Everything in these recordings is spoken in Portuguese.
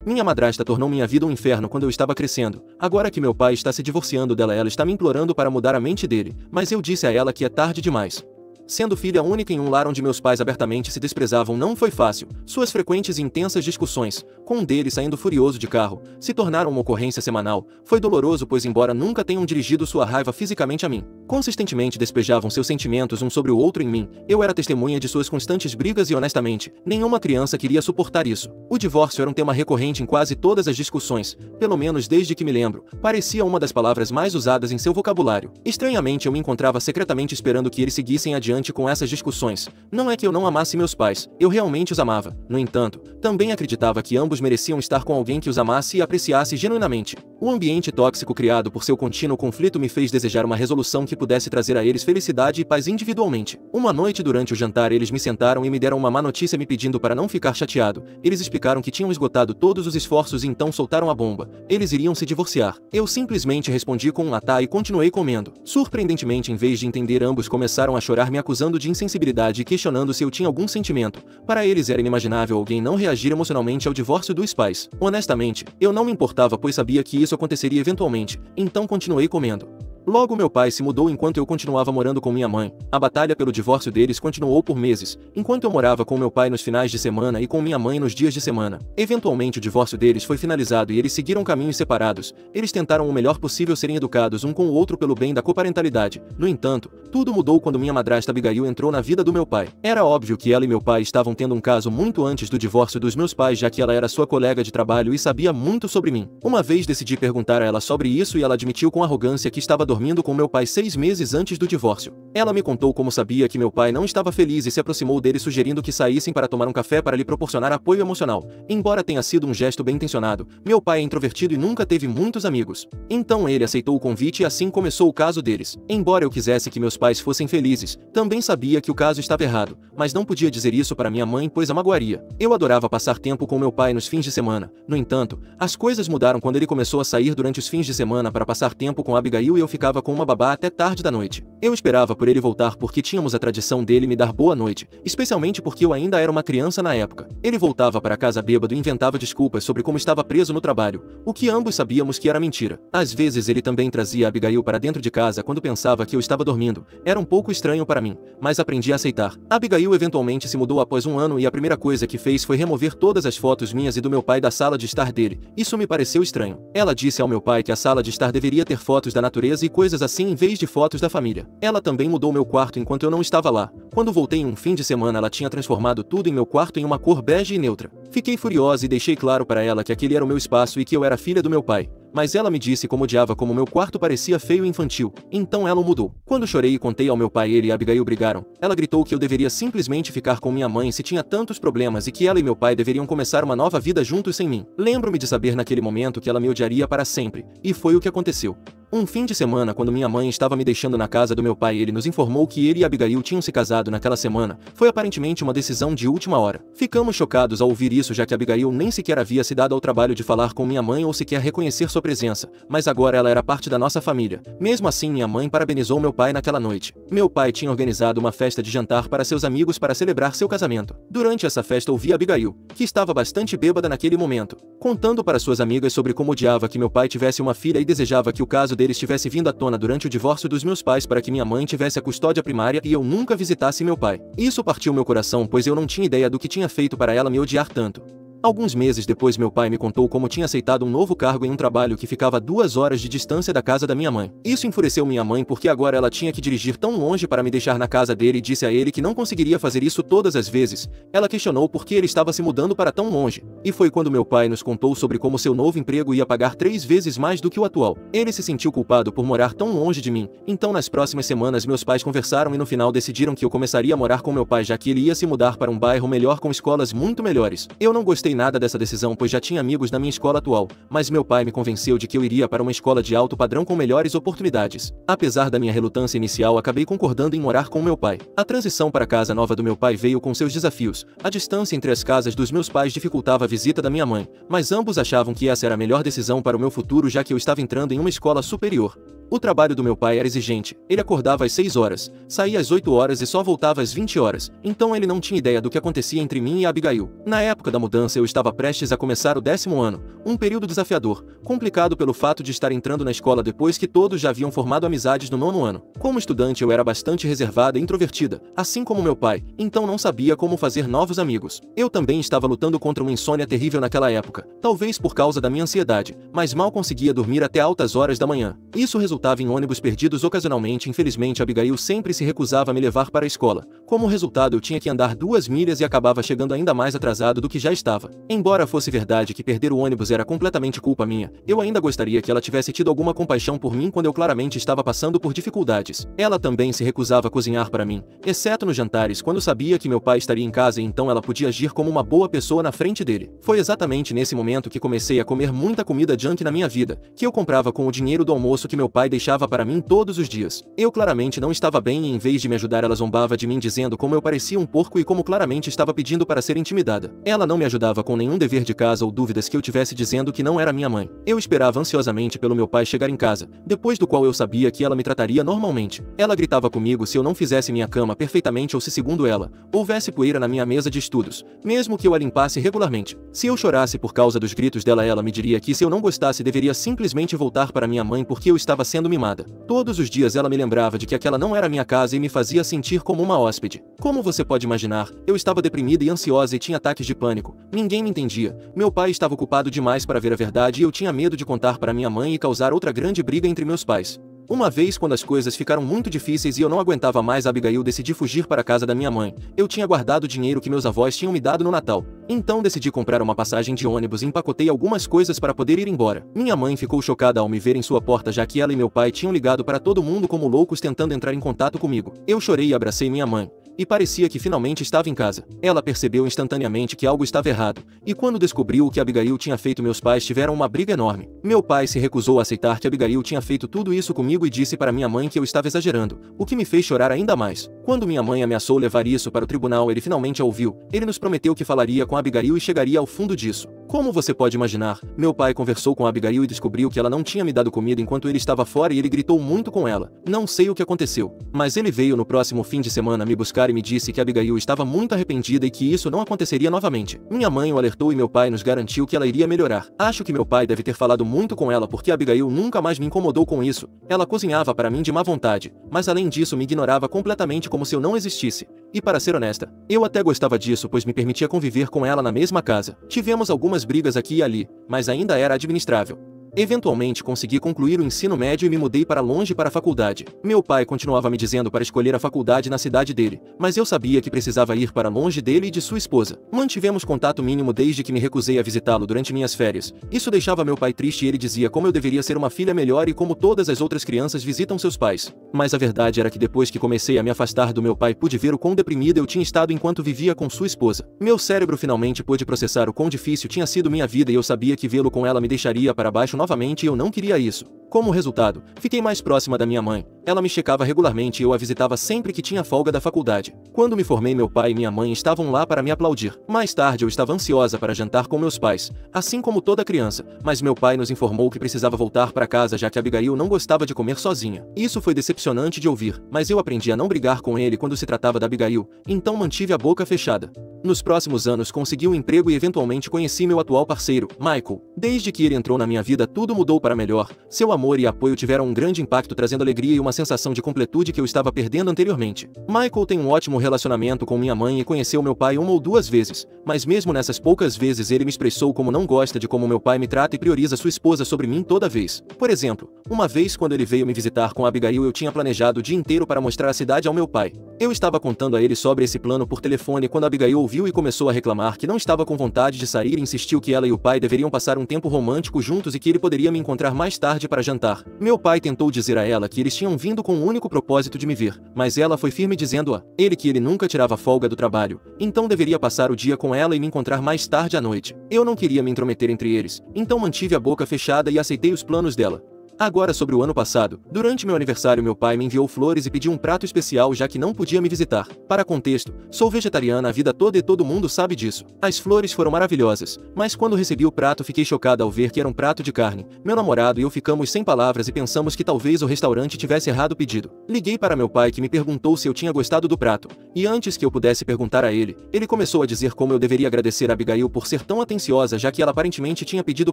Minha madrasta tornou minha vida um inferno quando eu estava crescendo. Agora que meu pai está se divorciando dela, ela está me implorando para mudar a mente dele, mas eu disse a ela que é tarde demais. Sendo filha única em um lar onde meus pais abertamente se desprezavam, não foi fácil. Suas frequentes e intensas discussões, com um deles saindo furioso de carro, se tornaram uma ocorrência semanal. Foi doloroso, pois embora nunca tenham dirigido sua raiva fisicamente a mim, consistentemente despejavam seus sentimentos um sobre o outro em mim. Eu era testemunha de suas constantes brigas e, honestamente, nenhuma criança queria suportar isso. O divórcio era um tema recorrente em quase todas as discussões, pelo menos desde que me lembro. Parecia uma das palavras mais usadas em seu vocabulário. Estranhamente, eu me encontrava secretamente esperando que eles seguissem adiante com essas discussões. Não é que eu não amasse meus pais, eu realmente os amava. No entanto, também acreditava que ambos mereciam estar com alguém que os amasse e apreciasse genuinamente. O ambiente tóxico criado por seu contínuo conflito me fez desejar uma resolução que pudesse trazer a eles felicidade e paz individualmente. Uma noite durante o jantar eles me sentaram e me deram uma má notícia me pedindo para não ficar chateado. Eles explicaram que tinham esgotado todos os esforços e então soltaram a bomba. Eles iriam se divorciar. Eu simplesmente respondi com um atá e continuei comendo. Surpreendentemente, em vez de entender, ambos começaram a chorar, me acusando de insensibilidade e questionando se eu tinha algum sentimento. Para eles era inimaginável alguém não reagir emocionalmente ao divórcio dos pais. Honestamente, eu não me importava, pois sabia que isso aconteceria eventualmente, então continuei comendo. Logo meu pai se mudou enquanto eu continuava morando com minha mãe. A batalha pelo divórcio deles continuou por meses, enquanto eu morava com meu pai nos finais de semana e com minha mãe nos dias de semana. Eventualmente o divórcio deles foi finalizado e eles seguiram caminhos separados. Eles tentaram o melhor possível serem educados um com o outro pelo bem da coparentalidade. No entanto, tudo mudou quando minha madrasta Abigail entrou na vida do meu pai. Era óbvio que ela e meu pai estavam tendo um caso muito antes do divórcio dos meus pais, já que ela era sua colega de trabalho e sabia muito sobre mim. Uma vez decidi perguntar a ela sobre isso e ela admitiu com arrogância que estava dormindo com meu pai 6 meses antes do divórcio. Ela me contou como sabia que meu pai não estava feliz e se aproximou dele sugerindo que saíssem para tomar um café para lhe proporcionar apoio emocional. Embora tenha sido um gesto bem intencionado, meu pai é introvertido e nunca teve muitos amigos. Então ele aceitou o convite e assim começou o caso deles. Embora eu quisesse que meus pais fossem felizes, também sabia que o caso estava errado, mas não podia dizer isso para minha mãe, pois a magoaria. Eu adorava passar tempo com meu pai nos fins de semana. No entanto, as coisas mudaram quando ele começou a sair durante os fins de semana para passar tempo com Abigail e eu ficava com uma babá até tarde da noite. Eu esperava por ele voltar porque tínhamos a tradição dele me dar boa noite, especialmente porque eu ainda era uma criança na época. Ele voltava para casa bêbado e inventava desculpas sobre como estava preso no trabalho, o que ambos sabíamos que era mentira. Às vezes ele também trazia Abigail para dentro de casa quando pensava que eu estava dormindo. Era um pouco estranho para mim, mas aprendi a aceitar. Abigail eventualmente se mudou após um ano e a primeira coisa que fez foi remover todas as fotos minhas e do meu pai da sala de estar dele. Isso me pareceu estranho. Ela disse ao meu pai que a sala de estar deveria ter fotos da natureza e coisas assim em vez de fotos da família. Ela também mudou meu quarto enquanto eu não estava lá. Quando voltei em um fim de semana, ela tinha transformado tudo em meu quarto em uma cor bege e neutra. Fiquei furiosa e deixei claro para ela que aquele era o meu espaço e que eu era filha do meu pai. Mas ela me disse como odiava como meu quarto parecia feio e infantil. Então ela o mudou. Quando chorei e contei ao meu pai, ele e Abigail brigaram. Ela gritou que eu deveria simplesmente ficar com minha mãe se tinha tantos problemas e que ela e meu pai deveriam começar uma nova vida juntos sem mim. Lembro-me de saber naquele momento que ela me odiaria para sempre. E foi o que aconteceu. Um fim de semana, quando minha mãe estava me deixando na casa do meu pai, ele nos informou que ele e Abigail tinham se casado naquela semana. Foi aparentemente uma decisão de última hora. Ficamos chocados ao ouvir isso, já que Abigail nem sequer havia se dado ao trabalho de falar com minha mãe ou sequer reconhecer sua presença, mas agora ela era parte da nossa família. Mesmo assim, minha mãe parabenizou meu pai naquela noite. Meu pai tinha organizado uma festa de jantar para seus amigos para celebrar seu casamento. Durante essa festa ouvi Abigail, que estava bastante bêbada naquele momento, contando para suas amigas sobre como odiava que meu pai tivesse uma filha e desejava que o caso deles tivesse vindo à tona durante o divórcio dos meus pais para que minha mãe tivesse a custódia primária e eu nunca visitasse meu pai. Isso partiu meu coração, pois eu não tinha ideia do que tinha feito para ela me odiar tanto. Alguns meses depois, meu pai me contou como tinha aceitado um novo cargo em um trabalho que ficava a 2 horas de distância da casa da minha mãe. Isso enfureceu minha mãe porque agora ela tinha que dirigir tão longe para me deixar na casa dele e disse a ele que não conseguiria fazer isso todas as vezes. Ela questionou por que ele estava se mudando para tão longe. E foi quando meu pai nos contou sobre como seu novo emprego ia pagar 3 vezes mais do que o atual. Ele se sentiu culpado por morar tão longe de mim. Então nas próximas semanas meus pais conversaram e no final decidiram que eu começaria a morar com meu pai, já que ele ia se mudar para um bairro melhor com escolas muito melhores. Eu não gostei nada dessa decisão, pois já tinha amigos na minha escola atual, mas meu pai me convenceu de que eu iria para uma escola de alto padrão com melhores oportunidades. Apesar da minha relutância inicial, acabei concordando em morar com meu pai. A transição para a casa nova do meu pai veio com seus desafios. A distância entre as casas dos meus pais dificultava a visita da minha mãe, mas ambos achavam que essa era a melhor decisão para o meu futuro, já que eu estava entrando em uma escola superior. O trabalho do meu pai era exigente. Ele acordava às 6 horas, saía às 8 horas e só voltava às 20 horas, então ele não tinha ideia do que acontecia entre mim e Abigail. Na época da mudança eu estava prestes a começar o 10º ano, um período desafiador, complicado pelo fato de estar entrando na escola depois que todos já haviam formado amizades no 9º ano. Como estudante eu era bastante reservada e introvertida, assim como meu pai, então não sabia como fazer novos amigos. Eu também estava lutando contra uma insônia terrível naquela época, talvez por causa da minha ansiedade, mas mal conseguia dormir até altas horas da manhã. Isso resultava em ônibus perdidos ocasionalmente. Infelizmente Abigail sempre se recusava a me levar para a escola. Como resultado eu tinha que andar 2 milhas e acabava chegando ainda mais atrasado do que já estava. Embora fosse verdade que perder o ônibus era completamente culpa minha, eu ainda gostaria que ela tivesse tido alguma compaixão por mim quando eu claramente estava passando por dificuldades. Ela também se recusava a cozinhar para mim, exceto nos jantares quando sabia que meu pai estaria em casa e então ela podia agir como uma boa pessoa na frente dele. Foi exatamente nesse momento que comecei a comer muita comida junk na minha vida, que eu comprava com o dinheiro do almoço que meu pai deixava para mim todos os dias. Eu claramente não estava bem e em vez de me ajudar ela zombava de mim dizendo como eu parecia um porco e como claramente estava pedindo para ser intimidada. Ela não me ajudava com nenhum dever de casa ou dúvidas que eu tivesse dizendo que não era minha mãe. Eu esperava ansiosamente pelo meu pai chegar em casa, depois do qual eu sabia que ela me trataria normalmente. Ela gritava comigo se eu não fizesse minha cama perfeitamente ou se, segundo ela, houvesse poeira na minha mesa de estudos, mesmo que eu a limpasse regularmente. Se eu chorasse por causa dos gritos dela, ela me diria que se eu não gostasse deveria simplesmente voltar para minha mãe porque eu estava sendo mimada. Todos os dias ela me lembrava de que aquela não era minha casa e me fazia sentir como uma hóspede. Como você pode imaginar, eu estava deprimida e ansiosa e tinha ataques de pânico. Ninguém me entendia. Meu pai estava ocupado demais para ver a verdade e eu tinha medo de contar para minha mãe e causar outra grande briga entre meus pais. Uma vez, quando as coisas ficaram muito difíceis e eu não aguentava mais Abigail, decidi fugir para a casa da minha mãe. Eu tinha guardado o dinheiro que meus avós tinham me dado no Natal. Então decidi comprar uma passagem de ônibus e empacotei algumas coisas para poder ir embora. Minha mãe ficou chocada ao me ver em sua porta, já que ela e meu pai tinham ligado para todo mundo como loucos tentando entrar em contato comigo. Eu chorei e abracei minha mãe. E parecia que finalmente estava em casa. Ela percebeu instantaneamente que algo estava errado, e quando descobriu o que Abigail tinha feito, meus pais tiveram uma briga enorme. Meu pai se recusou a aceitar que Abigail tinha feito tudo isso comigo e disse para minha mãe que eu estava exagerando, o que me fez chorar ainda mais. Quando minha mãe ameaçou levar isso para o tribunal, ele finalmente a ouviu. Ele nos prometeu que falaria com Abigail e chegaria ao fundo disso. Como você pode imaginar, meu pai conversou com Abigail e descobriu que ela não tinha me dado comida enquanto ele estava fora e ele gritou muito com ela. Não sei o que aconteceu, mas ele veio no próximo fim de semana me buscar e me disse que Abigail estava muito arrependida e que isso não aconteceria novamente. Minha mãe o alertou e meu pai nos garantiu que ela iria melhorar. Acho que meu pai deve ter falado muito com ela porque Abigail nunca mais me incomodou com isso. Ela cozinhava para mim de má vontade, mas além disso me ignorava completamente como se eu não existisse. E para ser honesta, eu até gostava disso pois me permitia conviver com ela na mesma casa. Tivemos algumas brigas aqui e ali, mas ainda era administrável. Eventualmente consegui concluir o ensino médio e me mudei para longe para a faculdade. Meu pai continuava me dizendo para escolher a faculdade na cidade dele, mas eu sabia que precisava ir para longe dele e de sua esposa. Mantivemos contato mínimo desde que me recusei a visitá-lo durante minhas férias. Isso deixava meu pai triste e ele dizia como eu deveria ser uma filha melhor e como todas as outras crianças visitam seus pais. Mas a verdade era que depois que comecei a me afastar do meu pai, pude ver o quão deprimida eu tinha estado enquanto vivia com sua esposa. Meu cérebro finalmente pôde processar o quão difícil tinha sido minha vida e eu sabia que vê-lo com ela me deixaria para baixo novamente e eu não queria isso. Como resultado, fiquei mais próxima da minha mãe. Ela me checava regularmente e eu a visitava sempre que tinha folga da faculdade. Quando me formei, meu pai e minha mãe estavam lá para me aplaudir. Mais tarde eu estava ansiosa para jantar com meus pais, assim como toda criança, mas meu pai nos informou que precisava voltar para casa já que Abigail não gostava de comer sozinha. Isso foi decepcionante de ouvir, mas eu aprendi a não brigar com ele quando se tratava da Abigail, então mantive a boca fechada. Nos próximos anos consegui um emprego e eventualmente conheci meu atual parceiro, Michael. Desde que ele entrou na minha vida tudo mudou para melhor. Seu amor e apoio tiveram um grande impacto, trazendo alegria e uma sensação de completude que eu estava perdendo anteriormente. Michael tem um ótimo relacionamento com minha mãe e conheceu meu pai 1 ou 2 vezes, mas mesmo nessas poucas vezes ele me expressou como não gosta de como meu pai me trata e prioriza sua esposa sobre mim toda vez. Por exemplo, uma vez quando ele veio me visitar com Abigail, eu tinha planejado o dia inteiro para mostrar a cidade ao meu pai. Eu estava contando a ele sobre esse plano por telefone quando Abigail ouviu e começou a reclamar que não estava com vontade de sair e insistiu que ela e o pai deveriam passar um tempo romântico juntos e que ele poderia me encontrar mais tarde para jantar. Meu pai tentou dizer a ela que eles tinham vindo com o único propósito de me ver, mas ela foi firme dizendo a ele que ele nunca tirava folga do trabalho, então deveria passar o dia com ela e me encontrar mais tarde à noite. Eu não queria me intrometer entre eles, então mantive a boca fechada e aceitei os planos dela. Agora sobre o ano passado, durante meu aniversário meu pai me enviou flores e pediu um prato especial já que não podia me visitar. Para contexto, sou vegetariana a vida toda e todo mundo sabe disso. As flores foram maravilhosas, mas quando recebi o prato fiquei chocada ao ver que era um prato de carne. Meu namorado e eu ficamos sem palavras e pensamos que talvez o restaurante tivesse errado o pedido. Liguei para meu pai que me perguntou se eu tinha gostado do prato, e antes que eu pudesse perguntar a ele, ele começou a dizer como eu deveria agradecer a Abigail por ser tão atenciosa já que ela aparentemente tinha pedido o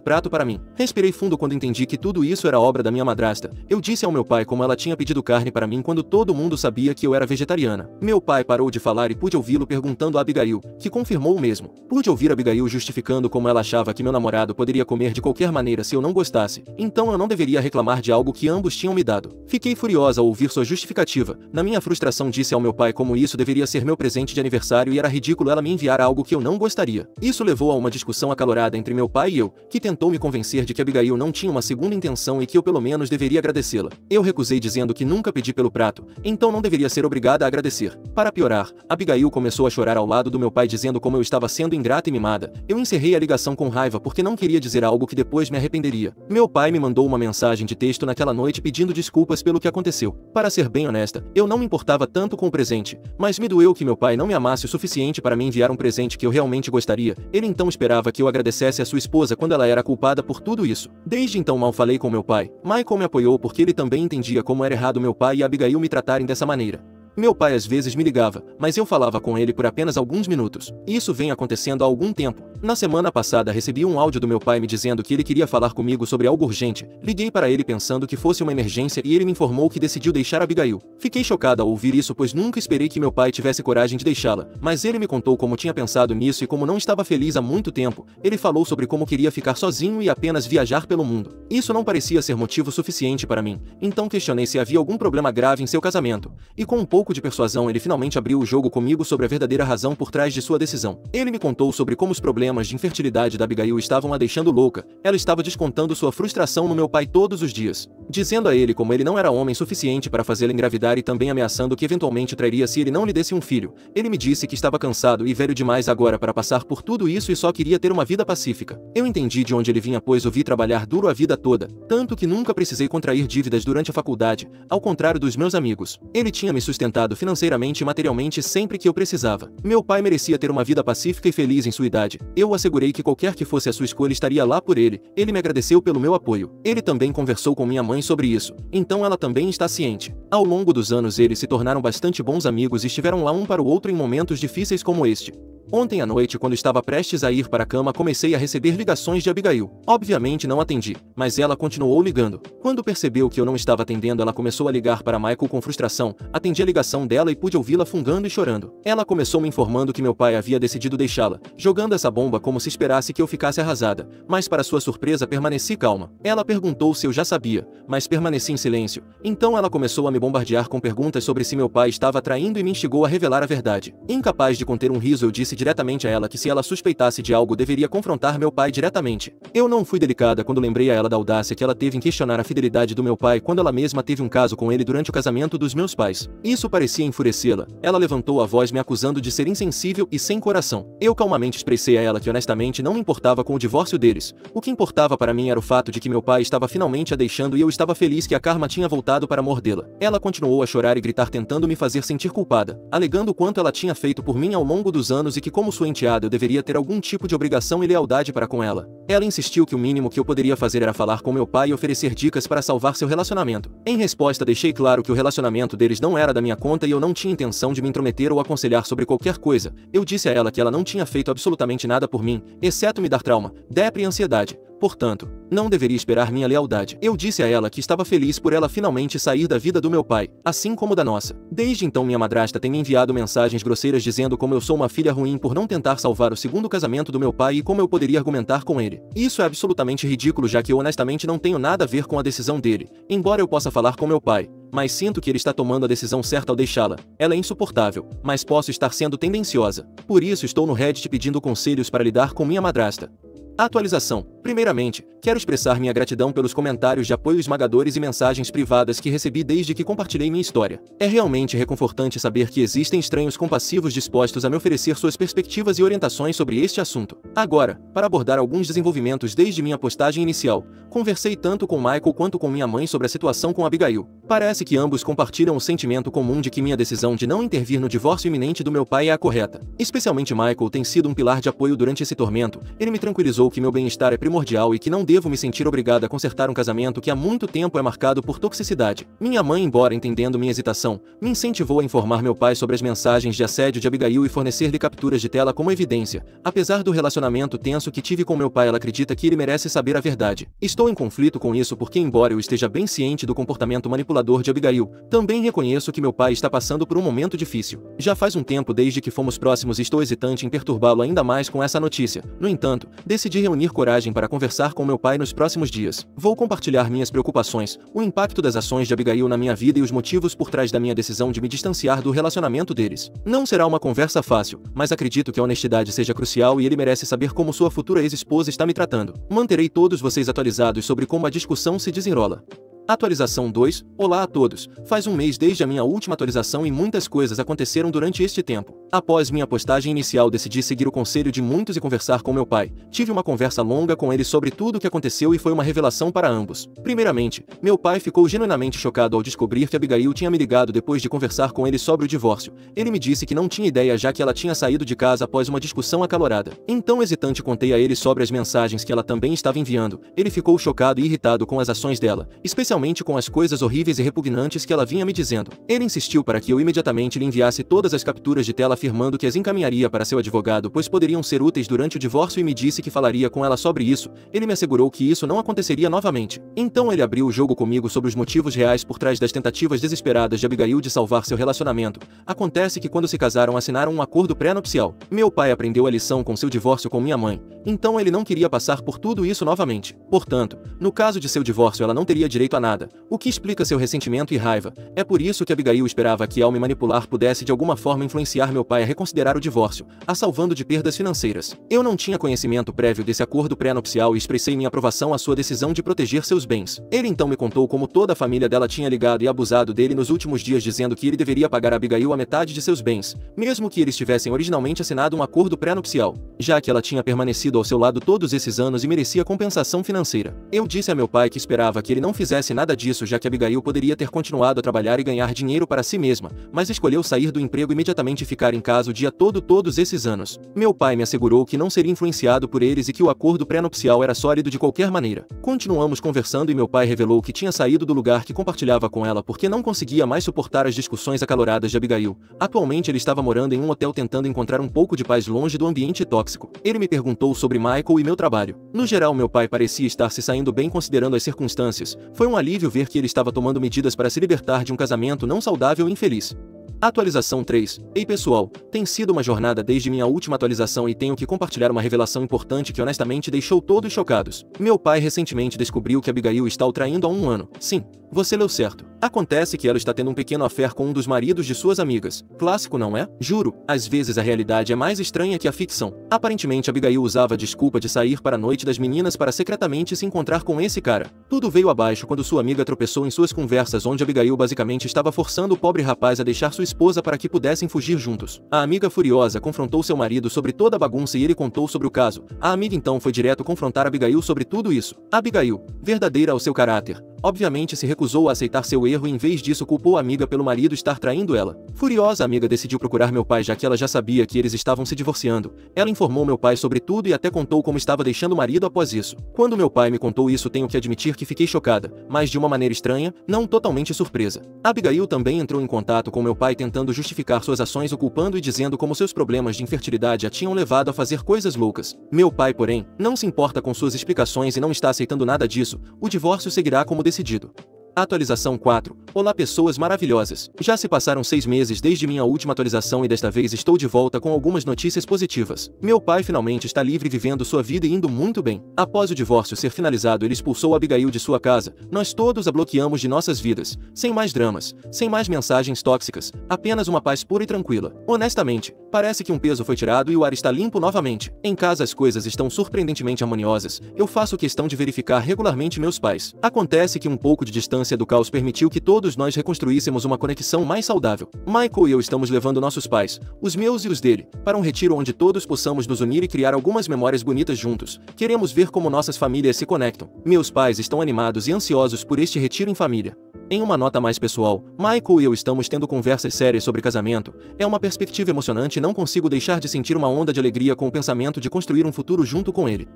prato para mim. Respirei fundo quando entendi que tudo isso era obra da minha madrasta. Eu disse ao meu pai como ela tinha pedido carne para mim quando todo mundo sabia que eu era vegetariana. Meu pai parou de falar e pude ouvi-lo perguntando a Abigail, que confirmou o mesmo. Pude ouvir Abigail justificando como ela achava que meu namorado poderia comer de qualquer maneira se eu não gostasse, então eu não deveria reclamar de algo que ambos tinham me dado. Fiquei furiosa ao ouvir sua justificativa. Na minha frustração disse ao meu pai como isso deveria ser meu presente de aniversário e era ridículo ela me enviar algo que eu não gostaria. Isso levou a uma discussão acalorada entre meu pai e eu, que tentou me convencer de que Abigail não tinha uma segunda intenção e que eu pelo menos deveria agradecê-la. Eu recusei dizendo que nunca pedi pelo prato, então não deveria ser obrigada a agradecer. Para piorar, Abigail começou a chorar ao lado do meu pai dizendo como eu estava sendo ingrata e mimada. Eu encerrei a ligação com raiva porque não queria dizer algo que depois me arrependeria. Meu pai me mandou uma mensagem de texto naquela noite pedindo desculpas pelo que aconteceu. Para ser bem honesta, eu não me importava tanto com o presente, mas me doeu que meu pai não me amasse o suficiente para me enviar um presente que eu realmente gostaria. Ele então esperava que eu agradecesse a sua esposa quando ela era culpada por tudo isso. Desde então mal falei com meu pai. Michael me apoiou porque ele também entendia como era errado meu pai e Abigail me tratarem dessa maneira. Meu pai às vezes me ligava, mas eu falava com ele por apenas alguns minutos. Isso vem acontecendo há algum tempo. Na semana passada recebi um áudio do meu pai me dizendo que ele queria falar comigo sobre algo urgente. Liguei para ele pensando que fosse uma emergência e ele me informou que decidiu deixar Abigail. Fiquei chocada ao ouvir isso pois nunca esperei que meu pai tivesse coragem de deixá-la, mas ele me contou como tinha pensado nisso e como não estava feliz há muito tempo. Ele falou sobre como queria ficar sozinho e apenas viajar pelo mundo. Isso não parecia ser motivo suficiente para mim, então questionei se havia algum problema grave em seu casamento. E com um pouco de persuasão ele finalmente abriu o jogo comigo sobre a verdadeira razão por trás de sua decisão. Ele me contou sobre como os problemas de infertilidade da Abigail estavam a deixando louca. Ela estava descontando sua frustração no meu pai todos os dias, dizendo a ele como ele não era homem suficiente para fazê-la engravidar e também ameaçando que eventualmente trairia se ele não lhe desse um filho. Ele me disse que estava cansado e velho demais agora para passar por tudo isso e só queria ter uma vida pacífica. Eu entendi de onde ele vinha pois o vi trabalhar duro a vida toda, tanto que nunca precisei contrair dívidas durante a faculdade, ao contrário dos meus amigos. Ele tinha me sustentado financeiramente e materialmente sempre que eu precisava. Meu pai merecia ter uma vida pacífica e feliz em sua idade. Eu assegurei que qualquer que fosse a sua escolha estaria lá por ele. Ele me agradeceu pelo meu apoio. Ele também conversou com minha mãe sobre isso, então ela também está ciente. Ao longo dos anos eles se tornaram bastante bons amigos e estiveram lá um para o outro em momentos difíceis como este. Ontem à noite, quando estava prestes a ir para a cama, comecei a receber ligações de Abigail. Obviamente não atendi, mas ela continuou ligando. Quando percebeu que eu não estava atendendo, ela começou a ligar para Michael com frustração. Atendi a ligação dela e pude ouvi-la fungando e chorando. Ela começou me informando que meu pai havia decidido deixá-la, jogando essa bomba como se esperasse que eu ficasse arrasada. Mas para sua surpresa permaneci calma. Ela perguntou se eu já sabia, mas permaneci em silêncio. Então ela começou a me bombardear com perguntas sobre se meu pai estava traindo e me instigou a revelar a verdade. Incapaz de conter um riso, eu disse diretamente a ela que se ela suspeitasse de algo deveria confrontar meu pai diretamente. Eu não fui delicada quando lembrei a ela da audácia que ela teve em questionar a fidelidade do meu pai quando ela mesma teve um caso com ele durante o casamento dos meus pais. Isso parecia enfurecê-la. Ela levantou a voz me acusando de ser insensível e sem coração. Eu calmamente expressei a ela que honestamente não me importava com o divórcio deles. O que importava para mim era o fato de que meu pai estava finalmente a deixando e eu estava feliz que a karma tinha voltado para mordê-la. Ela continuou a chorar e gritar tentando me fazer sentir culpada, alegando o quanto ela tinha feito por mim ao longo dos anos e que como sua enteada eu deveria ter algum tipo de obrigação e lealdade para com ela. Ela insistiu que o mínimo que eu poderia fazer era falar com meu pai e oferecer dicas para salvar seu relacionamento. Em resposta deixei claro que o relacionamento deles não era da minha conta e eu não tinha intenção de me intrometer ou aconselhar sobre qualquer coisa. Eu disse a ela que ela não tinha feito absolutamente nada por mim, exceto me dar trauma, depre e ansiedade. Portanto, não deveria esperar minha lealdade. Eu disse a ela que estava feliz por ela finalmente sair da vida do meu pai, assim como da nossa. Desde então minha madrasta tem me enviado mensagens grosseiras dizendo como eu sou uma filha ruim por não tentar salvar o segundo casamento do meu pai e como eu poderia argumentar com ele. Isso é absolutamente ridículo já que eu honestamente não tenho nada a ver com a decisão dele, embora eu possa falar com meu pai. Mas sinto que ele está tomando a decisão certa ao deixá-la. Ela é insuportável, mas posso estar sendo tendenciosa. Por isso estou no Reddit pedindo conselhos para lidar com minha madrasta. Atualização. Primeiramente, quero expressar minha gratidão pelos comentários de apoio esmagadores e mensagens privadas que recebi desde que compartilhei minha história. É realmente reconfortante saber que existem estranhos compassivos dispostos a me oferecer suas perspectivas e orientações sobre este assunto. Agora, para abordar alguns desenvolvimentos desde minha postagem inicial, conversei tanto com Michael quanto com minha mãe sobre a situação com Abigail. Parece que ambos compartilham o sentimento comum de que minha decisão de não intervir no divórcio iminente do meu pai é a correta. Especialmente Michael tem sido um pilar de apoio durante esse tormento. Ele me tranquilizou que meu bem-estar é primordial e que não devo me sentir obrigado a consertar um casamento que há muito tempo é marcado por toxicidade. Minha mãe, embora entendendo minha hesitação, me incentivou a informar meu pai sobre as mensagens de assédio de Abigail e fornecer-lhe capturas de tela como evidência. Apesar do relacionamento tenso que tive com meu pai, ela acredita que ele merece saber a verdade. Estou em conflito com isso porque, embora eu esteja bem ciente do comportamento manipulador de Abigail, também reconheço que meu pai está passando por um momento difícil. Já faz um tempo desde que fomos próximos e estou hesitante em perturbá-lo ainda mais com essa notícia. No entanto, decidi reunir coragem para conversar com meu pai nos próximos dias. Vou compartilhar minhas preocupações, o impacto das ações de Abigail na minha vida e os motivos por trás da minha decisão de me distanciar do relacionamento deles. Não será uma conversa fácil, mas acredito que a honestidade seja crucial e ele merece saber como sua futura ex-esposa está me tratando. Manterei todos vocês atualizados sobre como a discussão se desenrola. Atualização 2. Olá a todos. Faz um mês desde a minha última atualização e muitas coisas aconteceram durante este tempo. Após minha postagem inicial, decidi seguir o conselho de muitos e conversar com meu pai. Tive uma conversa longa com ele sobre tudo o que aconteceu e foi uma revelação para ambos. Primeiramente, meu pai ficou genuinamente chocado ao descobrir que Abigail tinha me ligado depois de conversar com ele sobre o divórcio. Ele me disse que não tinha ideia, já que ela tinha saído de casa após uma discussão acalorada. Então, hesitante, contei a ele sobre as mensagens que ela também estava enviando. Ele ficou chocado e irritado com as ações dela, especialmente com as coisas horríveis e repugnantes que ela vinha me dizendo. Ele insistiu para que eu imediatamente lhe enviasse todas as capturas de tela, afirmando que as encaminharia para seu advogado, pois poderiam ser úteis durante o divórcio, e me disse que falaria com ela sobre isso. Ele me assegurou que isso não aconteceria novamente. Então ele abriu o jogo comigo sobre os motivos reais por trás das tentativas desesperadas de Abigail de salvar seu relacionamento. Acontece que quando se casaram, assinaram um acordo pré-nupcial. Meu pai aprendeu a lição com seu divórcio com minha mãe, então ele não queria passar por tudo isso novamente. Portanto, no caso de seu divórcio, ela não teria direito a nada, o que explica seu ressentimento e raiva. É por isso que Abigail esperava que, ao me manipular, pudesse de alguma forma influenciar meu pai a reconsiderar o divórcio, a salvando de perdas financeiras. Eu não tinha conhecimento prévio desse acordo pré-nupcial e expressei minha aprovação à sua decisão de proteger seus bens. Ele então me contou como toda a família dela tinha ligado e abusado dele nos últimos dias, dizendo que ele deveria pagar a Abigail a metade de seus bens, mesmo que eles tivessem originalmente assinado um acordo pré-nupcial, já que ela tinha permanecido ao seu lado todos esses anos e merecia compensação financeira. Eu disse a meu pai que esperava que ele não fizesse nada disso, já que Abigail poderia ter continuado a trabalhar e ganhar dinheiro para si mesma, mas escolheu sair do emprego imediatamente e ficar em casa o dia todo todos esses anos. Meu pai me assegurou que não seria influenciado por eles e que o acordo pré-nupcial era sólido de qualquer maneira. Continuamos conversando e meu pai revelou que tinha saído do lugar que compartilhava com ela porque não conseguia mais suportar as discussões acaloradas de Abigail. Atualmente ele estava morando em um hotel tentando encontrar um pouco de paz longe do ambiente tóxico. Ele me perguntou sobre Michael e meu trabalho. No geral, meu pai parecia estar se saindo bem considerando as circunstâncias. Foi um alívio ver que ele estava tomando medidas para se libertar de um casamento não saudável e infeliz. Atualização 3. Ei pessoal, tem sido uma jornada desde minha última atualização e tenho que compartilhar uma revelação importante que honestamente deixou todos chocados. Meu pai recentemente descobriu que Abigail está o traindo há um ano. Sim, você leu certo. Acontece que ela está tendo um pequeno affair com um dos maridos de suas amigas. Clássico, não é? Juro, às vezes a realidade é mais estranha que a ficção. Aparentemente Abigail usava a desculpa de sair para a noite das meninas para secretamente se encontrar com esse cara. Tudo veio abaixo quando sua amiga tropeçou em suas conversas, onde Abigail basicamente estava forçando o pobre rapaz a deixar sua esposa para que pudessem fugir juntos. A amiga furiosa confrontou seu marido sobre toda a bagunça e ele contou sobre o caso. A amiga então foi direto confrontar Abigail sobre tudo isso. Abigail, verdadeira ao seu caráter, obviamente se recusou a aceitar seu erro e em vez disso culpou a amiga pelo marido estar traindo ela. Furiosa, a amiga decidiu procurar meu pai, já que ela já sabia que eles estavam se divorciando. Ela informou meu pai sobre tudo e até contou como estava deixando o marido após isso. Quando meu pai me contou isso, tenho que admitir que fiquei chocada, mas de uma maneira estranha, não totalmente surpresa. Abigail também entrou em contato com meu pai tentando justificar suas ações, o culpando e dizendo como seus problemas de infertilidade a tinham levado a fazer coisas loucas. Meu pai, porém, não se importa com suas explicações e não está aceitando nada disso. O divórcio seguirá como decidido. Atualização 4. Olá pessoas maravilhosas. Já se passaram 6 meses desde minha última atualização e desta vez estou de volta com algumas notícias positivas. Meu pai finalmente está livre vivendo sua vida e indo muito bem. Após o divórcio ser finalizado, ele expulsou Abigail de sua casa. Nós todos a bloqueamos de nossas vidas. Sem mais dramas, sem mais mensagens tóxicas, apenas uma paz pura e tranquila. Honestamente, parece que um peso foi tirado e o ar está limpo novamente. Em casa as coisas estão surpreendentemente harmoniosas. Eu faço questão de verificar regularmente meus pais. Acontece que um pouco de distância do caos permitiu que todos nós reconstruíssemos uma conexão mais saudável. Michael e eu estamos levando nossos pais, os meus e os dele, para um retiro onde todos possamos nos unir e criar algumas memórias bonitas juntos. Queremos ver como nossas famílias se conectam. Meus pais estão animados e ansiosos por este retiro em família. Em uma nota mais pessoal, Michael e eu estamos tendo conversas sérias sobre casamento. É uma perspectiva emocionante e não consigo deixar de sentir uma onda de alegria com o pensamento de construir um futuro junto com ele.